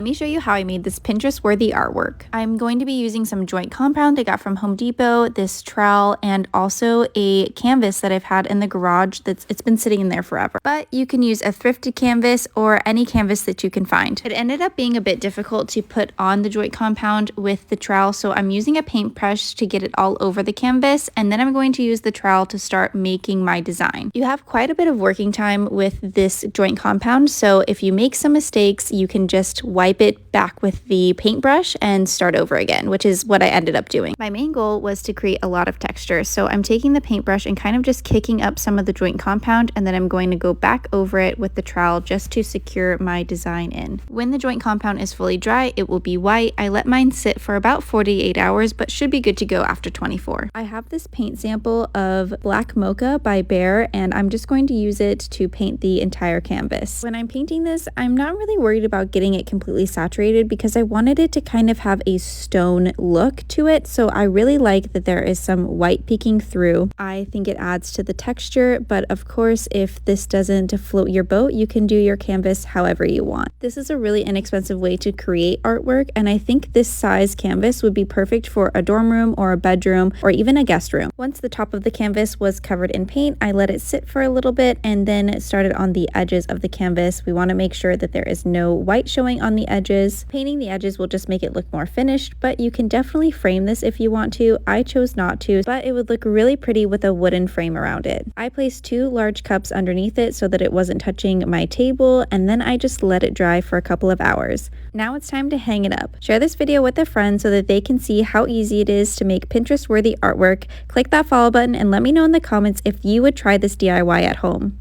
Let me show you how I made this Pinterest-worthy artwork. I'm going to be using some joint compound I got from Home Depot, this trowel, and also a canvas that I've had in the garage it's been sitting in there forever. But you can use a thrifted canvas or any canvas that you can find. It ended up being a bit difficult to put on the joint compound with the trowel, so I'm using a paintbrush to get it all over the canvas, and then I'm going to use the trowel to start making my design. You have quite a bit of working time with this joint compound, so if you make some mistakes, you can just wipe it back with the paintbrush and start over again, which is what I ended up doing. My main goal was to create a lot of texture, so I'm taking the paintbrush and kind of just kicking up some of the joint compound, and then I'm going to go back over it with the trowel just to secure my design in. When the joint compound is fully dry, it will be white. I let mine sit for about 48 hours, but should be good to go after 24. I have this paint sample of Black Mocha by Behr, and I'm just going to use it to paint the entire canvas. When I'm painting this, I'm not really worried about getting it completely saturated because I wanted it to kind of have a stone look to it, so I really like that there is some white peeking through. I think it adds to the texture, but of course if this doesn't float your boat, you can do your canvas however you want. This is a really inexpensive way to create artwork, and I think this size canvas would be perfect for a dorm room or a bedroom or even a guest room. Once the top of the canvas was covered in paint, I let it sit for a little bit and then started on the edges of the canvas. We want to make sure that there is no white showing on the edges. Painting the edges will just make it look more finished, but you can definitely frame this if you want to. I chose not to, but it would look really pretty with a wooden frame around it. I placed 2 large cups underneath it so that it wasn't touching my table, and then I just let it dry for a couple of hours. Now it's time to hang it up. Share this video with a friend so that they can see how easy it is to make Pinterest-worthy artwork. Click that follow button and let me know in the comments if you would try this DIY at home.